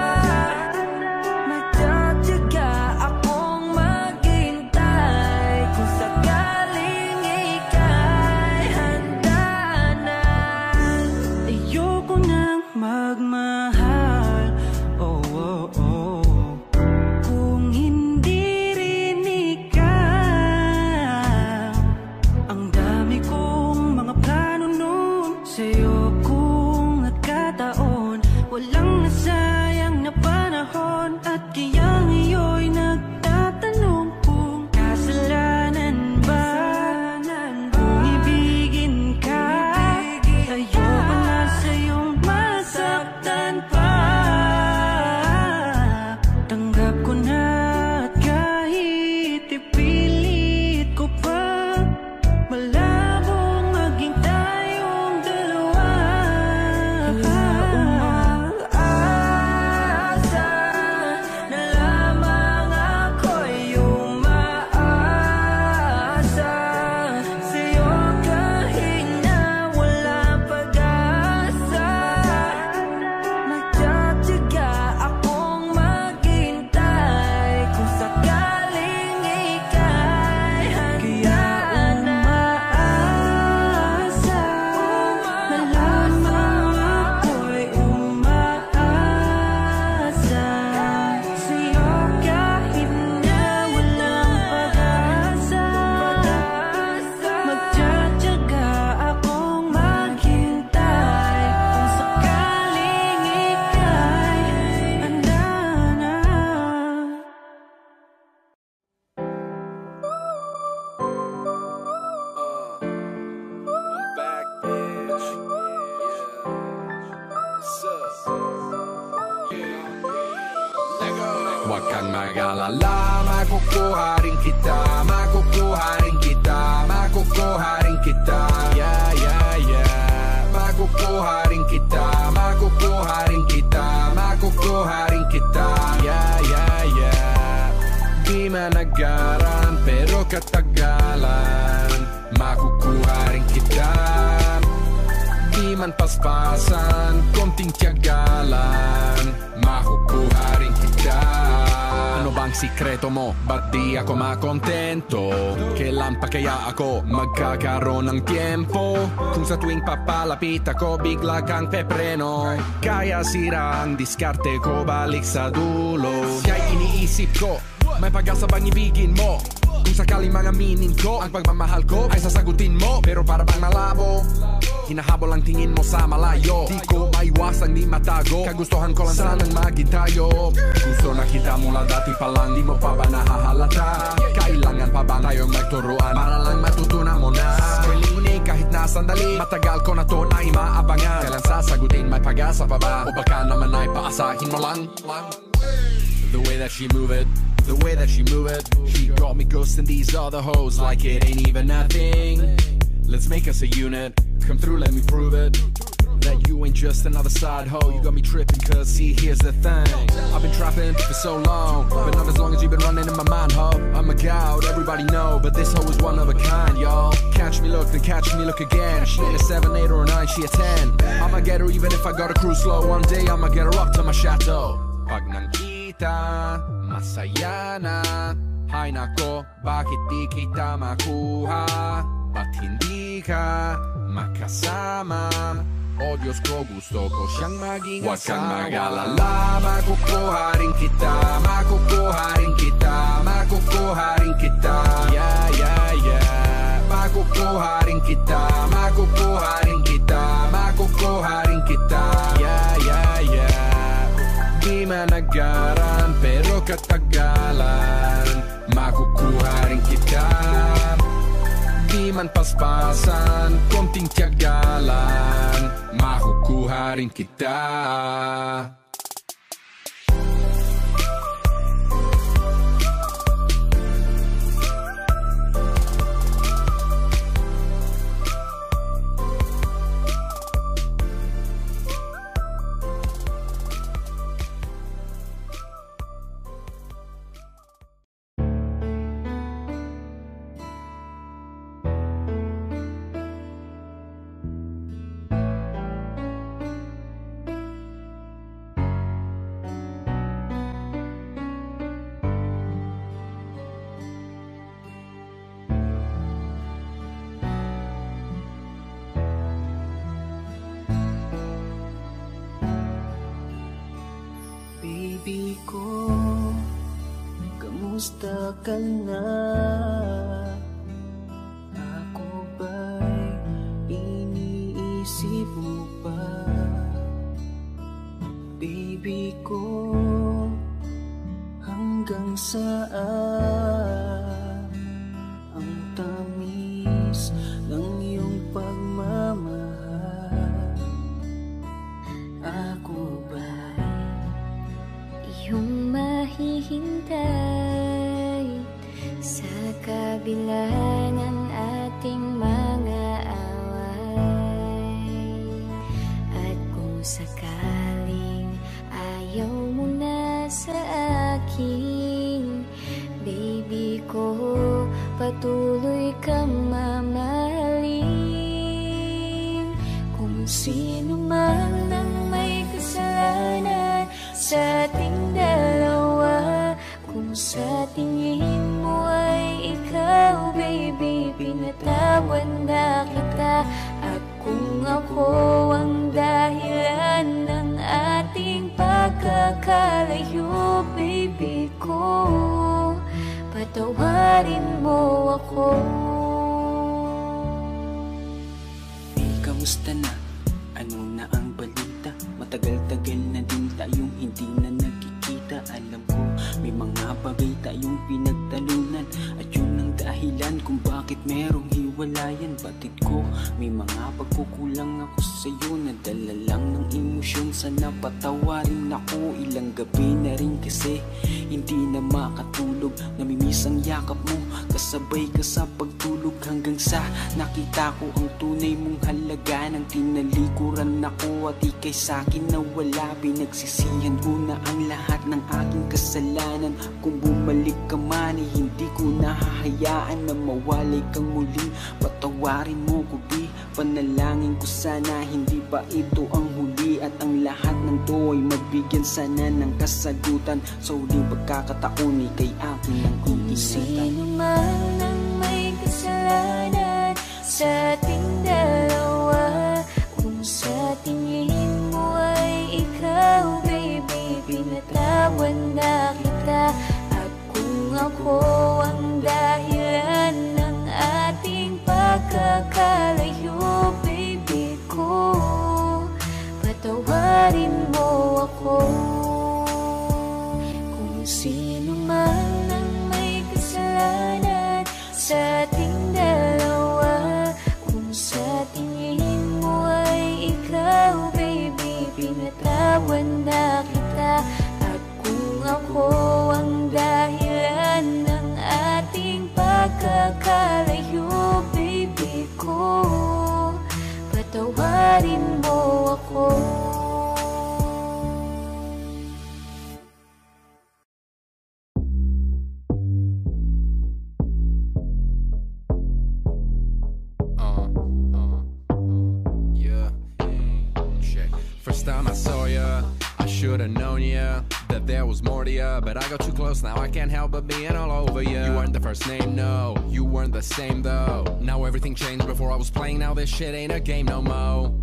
[SPEAKER 2] Magtatiyaga akong maghintay kung sakaling ika'y handa na. Ayoko nang magmahal, oh, oh, oh, kung hindi rin ikaw. Ang dami kong mga plano nun sa'yo kung nagkataon. Walang nasayang na panahon. At kaya ngayon'y nagtatanong kung kasalanan ba kung ibigin ka. Ayoko na sa'yong masaktan pa. Tanggap ko na at kahit ipilit ko pa, malabong maging tayong dalawa. Umaasa na lamang ako'y umaasa sa'yo kahit na walang pag-asa. Magtatiyaga akong maghintay kung sakaling ika'y handa na. Umaasa na lamang ako'y umaasa sa'yo kahit na walang pag-asa. Magtatiyaga akong maghintay kung sakaling ika'y handa na.
[SPEAKER 8] I'm back, bitch. What's up? Huwag kang mag-alala, makukuha rin kita, makukuha rin kita, makukuha rin kita. Yeah, yeah, yeah. Makukuha rin kita, makukuha rin kita, makukuha rin kita. Yeah, yeah, yeah. Di managaran pero katagalan, makukuha rin kita. Di man paspasan, konting tiyagalan, makukuha rin kita. Ano bang sikreto mo? Ba't di ako makontento? Kailan pa kaya ako magkakaroon ng tiempo? Kung sa tuwing papalapit ako bigla kang pepreno. Kaya sira ang diskarte ko, balik sa dulo. Kaya iniisip ko, may pag-asa bang ibigin mo? Kung sakaling mga minin ko, ang pagmamahal ko ay sasagutin mo. Pero para bang malabo, hinahabol ang tingin mo sa malayo. Di ko maiwasang di matago, kagustuhan ko lang sanang maging tayo. Gusto na kita mula dati pa lang, di mo pa ba nahahalata? Kailangan pa bang tayong magturuan para lang matutunan mo na? Relini kahit na sandali, matagal ko na to na imaabangan. Kailan sasagutin, may pag-asa pa ba? O baka naman ay paasahin mo lang? The way that she move it, the way that she move it, she got me ghosting these other hoes like it ain't even nothing. Let's make us a unit, come through, let me prove it. That you ain't just another side hoe, you got me tripping cause see here's the thing. I've been trapping for so long, but not as long as you've been running in my mind, ho. I'm a gout, everybody know, but this hoe is one of a kind, y'all. Catch me look, then catch me look again. She ain't a 7, 8 or a 9, she a 10. I'ma get her even if I gotta cruise slow. One day I'ma get her up to my chateau. Pag nakita, masaya na. Hay nako, bakit di kita makuha? Ba't hindi ka makasama? Oh Diyos ko, gusto ko siyang maging asawa. Huwag kang mag-alala, makukuha rin kita, makukuha rin kita, makukuha rin kita. Yeah, yeah, yeah. Makukuha rin kita, makukuha rin kita, makukuha rin kita. Yeah, yeah, yeah. managaran, pero katagalan makukuha rin kita. Di man paspasan, konting tiyagalan makukuha rin kita.
[SPEAKER 13] Baby ko, kamusta ka na? Ako ba'y iniisip mo pa? Baby ko, hanggang saan ang tamis ng iyong pagmamahal? Ako ba'y
[SPEAKER 4] yung mahihintay sa kabila ng ating mga away? At kung sakaling ayaw mo na sa akin, baby ko, patuloy kang mamahalin. Kung sino man ang may kasalanan sa ating dalawa, kung sa tingin mo ay ikaw, baby, pinatawad na kita. At kung ako ang dahilan ng ating pagkakalayo, baby ko, patawarin mo ako.
[SPEAKER 13] Hey, kamusta na? Ano na ang balita? Matagal-tagal na din tayong hindi na nagkikita. Alam ko may mga bagay tayong pinagtalunan, at yun ang dahilan kung bakit merong hiwalayan. Batid ko may mga pagkukulang ako sa'yo, nadala lang ng emosyon. Sana patawarin ako, ilang gabi na rin kasi hindi na makatulog. Namimiss ang yakap mo, kasabay ka sa pagtulog, hanggang sa nakita ko ang tunay mong halaga. Nang tinalikuran ako at ikay sa'kin nawala, pinagsisihan ko na ang lahat ng aking kasalanan. Kung bumalik ka man ay hindi ko nahahayaan na mawalay kang muling. Patawarin mo ko, di panalangin ko sana hindi pa ito ang huli, at ang lahat ng to ay magbigyan sana ng kasagutan. Sa huling pagkakataon ikay akin ang iingatan.
[SPEAKER 4] Sino man ang may kasalanan sa ating dalawa, kung sa tingin mo ay ikaw, baby, pinatawad na kita. At kung ako ang dahilan ng ating pagkakalayo, baby ko, patawarin mo ako. Kung sino man ang may kasalanan sa ating dalawa, kung sa tingin mo ay ikaw, baby, pinatawad na kita. At kung ako ang dahilan ng ating pagkakalayo, baby ko, patawarin mo ako.
[SPEAKER 8] First time I saw ya, I should've known ya, that there was more to ya. But I got too close, now I can't help but being all over ya. You weren't the first name, no, you weren't the same though. Now everything changed, before I was playing, now this shit ain't a game no more.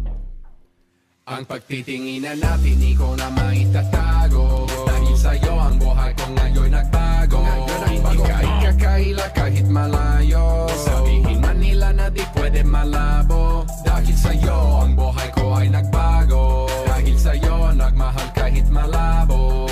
[SPEAKER 8] Ang pagtitinginan natin, di ko na maitatago. Dahil sa'yo ang buhay ko ngayon nagbago. Hindi ka ikakaila kahit malayo. Sabihin man nila na di pwede malabo. Dahil sa'yo ang buhay ko ay nagbago. Dahil sa'yo nagmahal kahit malabo.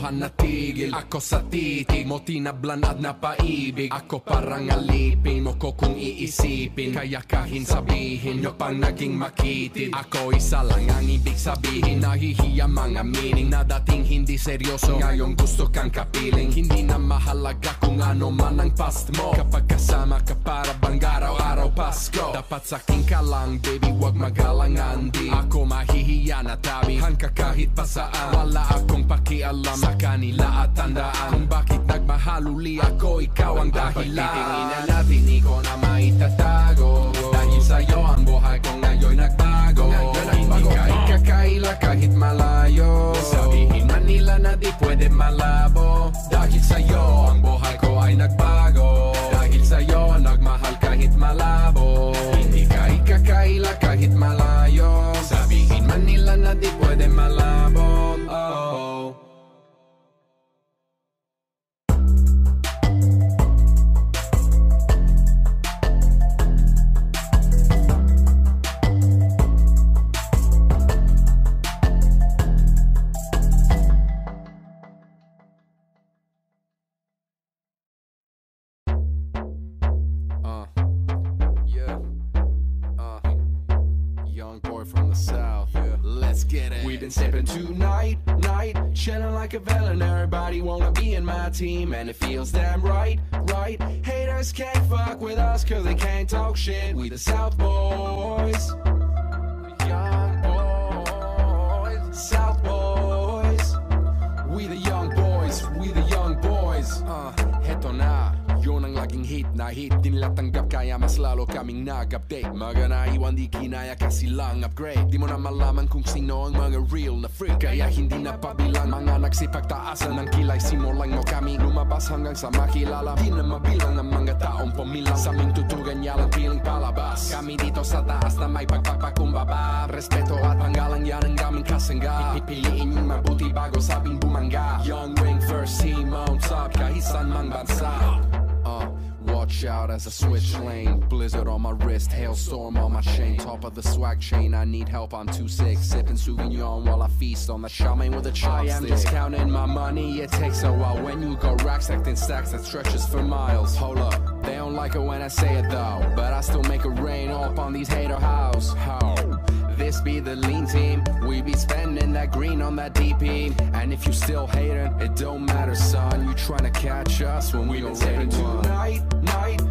[SPEAKER 8] kalokohan na tigil. Ako sa titig mo tinablan at napaibig. Ako parang alipin mo ko kung iisipin. Kaya kahin sabihin nyo pang naging makitid. Ako isa lang ang ibig sabihin. Nahihiya mga meaning na dating hindi seryoso, ngayon gusto kang kapiling. Hindi na mahalaga kung ano man ang past mo. Kapag kasama ka para bang araw-araw Pasko. Dapat sakin ka lang baby, wag magalangan di. Ako mahihiya na tabihan ka kahit pa saan. Wala akong pakialam sa kanila at tandaan kung bakit nagmahal uli ako, ikaw ang dahilan. Pagtitingin na natin, di ko na maitatago. Dahil sa'yo ang buhay ko ngayon nagbago. Hindi ka ikakaila kahit malayo. Sabihin man nila na di pwede malabo. Dahil sa'yo ang buhay ko ay nagbago. Dahil sa'yo nagmahal kahit malabo. Hindi ka ikakaila kahit malayo. Sabihin man nila na di pwede malabo. Oh. We've been sipping tonight, chilling like a villain. Everybody wanna be in my team, and it feels damn right. Haters can't fuck with us, cause they can't talk shit. We the South Boys, young boys, South Boys. We the young boys, we the young boys. Heto na, yun ang laging hit na hit. Di nila tanggap kaya mas lalo kaming nag-update. Mga naiwan di kinaya kasi lang upgrade. Di mo na malaman kung sino ang mga real na freak. Kaya hindi na pabilang mga nagsipagtaasan ng kilay. Simulan mo kami lumabas hanggang sa makilala. Di na mabilang ang mga taong pumilang. Sa aming tutugan niya lang piling palabas. Kami dito sa taas na may pagpapakumbaba. Respeto at panggalang yan ang daming kasangga. Pipiliin yung mabuti bago sabing bumangga. Young wing first team on top kahit saan mang bansa. Watch out as I switch lane. Blizzard on my wrist, hailstorm on my chain. Top of the swag chain, I need help, I'm too sick. Sipping Sauvignon while I feast on the shaman with a chopstick. I am just counting my money, it takes a while. When you go racks, acting stacks that stretches for miles. Hold up, they don't like it when I say it though, but I still make it rain up on these hater house. How? This be the lean team. We be spending that green on that DP. And if you still hating, it don't matter, son. You tryna catch us when we don't sipping tonight,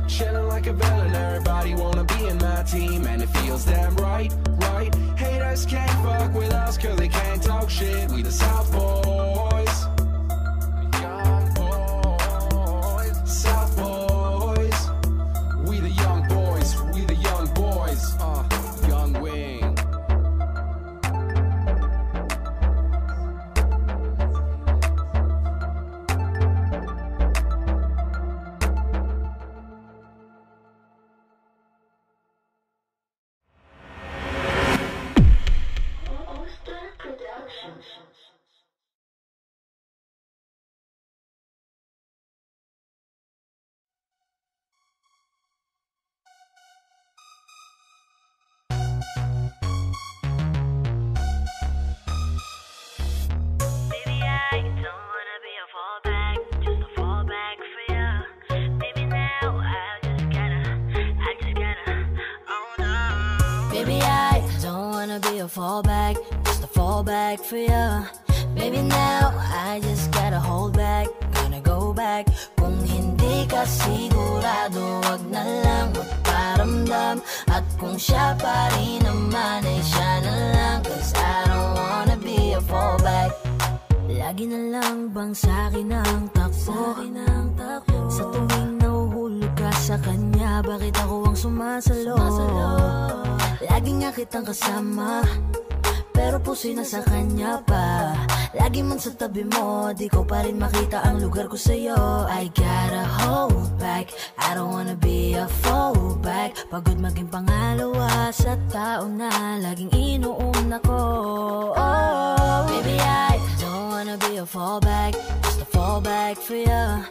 [SPEAKER 8] chilling like a villain. Everybody wanna be in my team, and it feels damn right. Haters can't fuck with us, cause they can't talk shit. We the South Boys, young boys, South Boys. We the young boys, we the young boys. Young wing.
[SPEAKER 1] Fallback, just a fallback for ya. Baby now, I just gotta hold back. Gonna go back. Kung hindi ka sigurado, wag na lang magparamdam. At kung siya pa rin naman, ay siya na lang. Cause I don't wanna be a fallback. Lagi na lang bang sa'kin ang takbo? Sa tuwing nahuhulog ka sa kanya, bakit ako ang sumasalo? Lagi nga kitang kasama, pero puso'y nasa kanya pa. Lagi man sa tabi mo, di ko pa rin makita ang lugar ko sa'yo. I gotta hold back, I don't wanna be a fallback. Pagod maging pangalawa sa tao na laging inuuna ko. Baby, I don't wanna be a fallback, just a fallback for ya.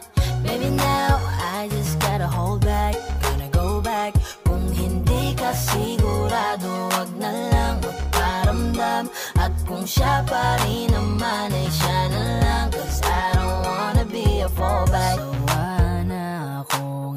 [SPEAKER 1] Baby, now I just gotta hold back. Gonna go back. Kung hindi ka sigurado, wag na lang magparamdam. At kung siya pa rin naman, ay siya na lang. Cause I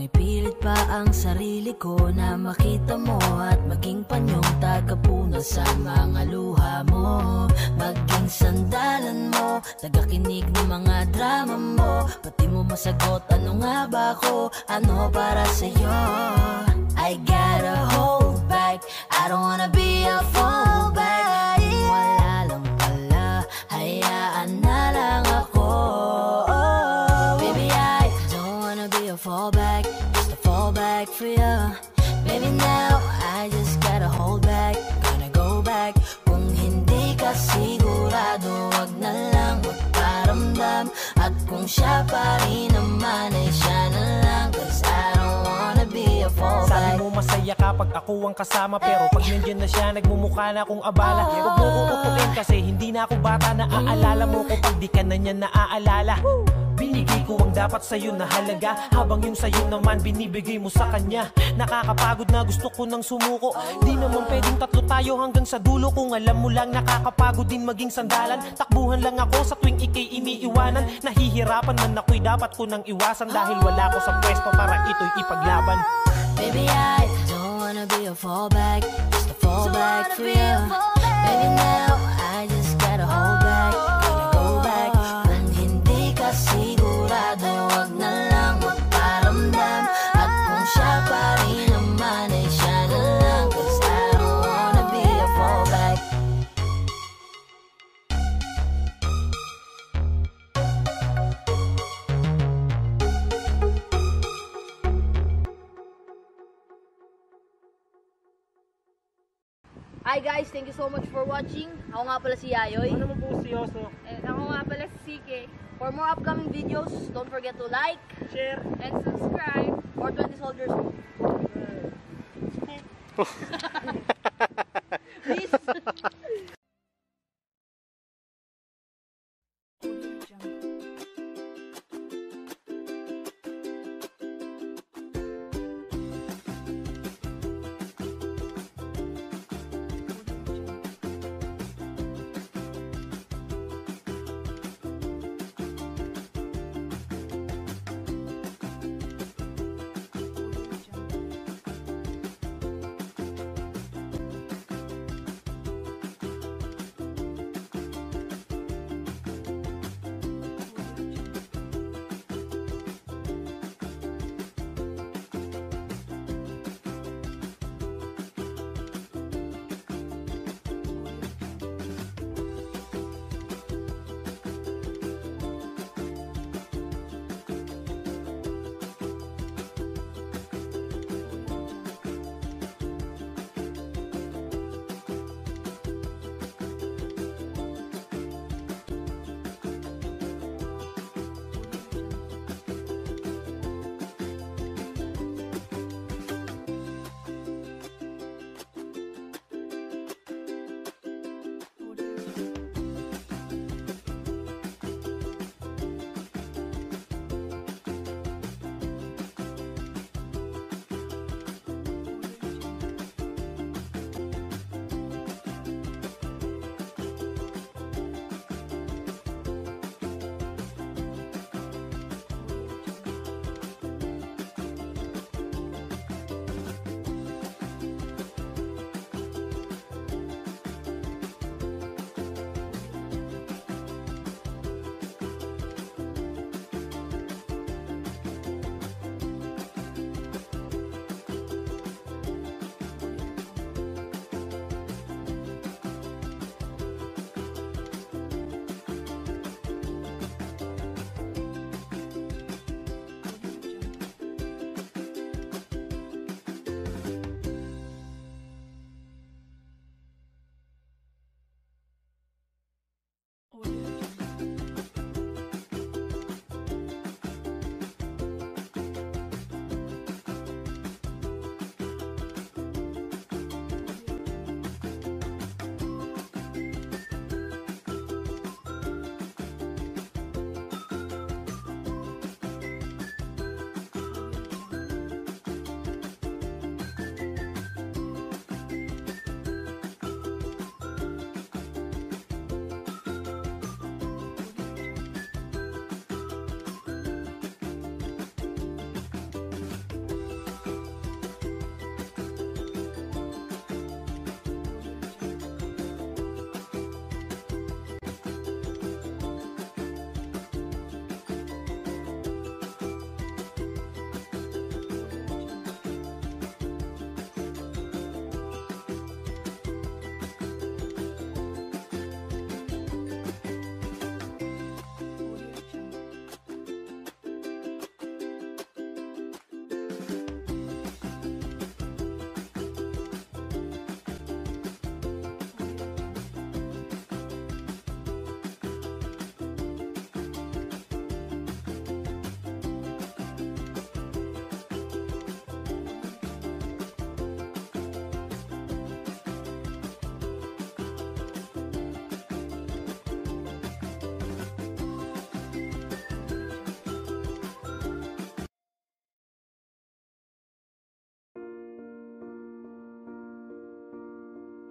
[SPEAKER 1] Pinipilit pa ang sarili ko na makita mo at maging panyong tagapunan sa mga luha mo. Maging sandalan mo, tagakinig ng mga drama mo. Pati mo masagot ano nga ba ako, ano para sa'yo. I gotta hold back, I don't wanna be a fallback. Wala lang pala, hayaan na lang ako. Baby, I don't wanna be a fallback, just a fallback for you. Baby, now I just gotta hold back, gonna go back. Kung hindi ka sigurado, wag na lang magparamdam. At kung siya pa rin naman ay siya na lang, cause I don't wanna be a fallback.
[SPEAKER 10] Sabi mo masaya kapag ako ang kasama, pero pag nandiyan na siya, nagmumukha na akong abala. Huwag mo ko utuin kasi hindi na ako bata. Naaalala mo ko pag di ka na niya naaalala. Binigay ko ang dapat sa'yo na halaga, habang yung sa'yo naman binibigay mo sa kanya. Nakakapagod na gusto ko nang sumuko. Di naman pwedeng tatlo tayo hanggang sa dulo. Kung alam mo lang nakakapagod din maging sandalan. Takbuhan lang ako sa tuwing ikay iniiwanan. Nahihirapan man ako'y dapat ko nang iwasan, dahil wala ko sa pwesto para ito'y ipaglaban.
[SPEAKER 1] Baby, I don't wanna be a fallback, just a fallback for you. Baby, now I just gotta hold back, gonna go back. Kung hindi ka sigurado, wag na lang magparamdam. At kung siya pa rin naman ay siya na lang, cause I don't wanna be a fallback.
[SPEAKER 14] Hi guys, thank you so much for watching. Ako nga pala si Yayoy.
[SPEAKER 10] Ano naman po si Yoso?
[SPEAKER 14] And ako nga pala si CK. For more upcoming videos, don't forget to like,
[SPEAKER 10] share,
[SPEAKER 14] and subscribe for 20 Soldiers. Please.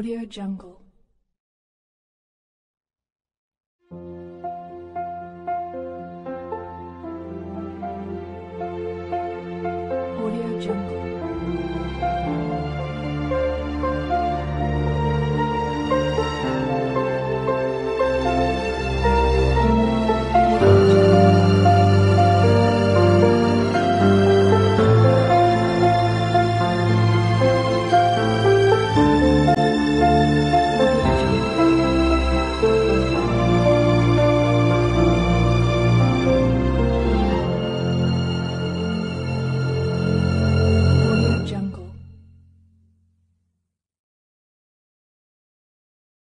[SPEAKER 4] Audio Jungle.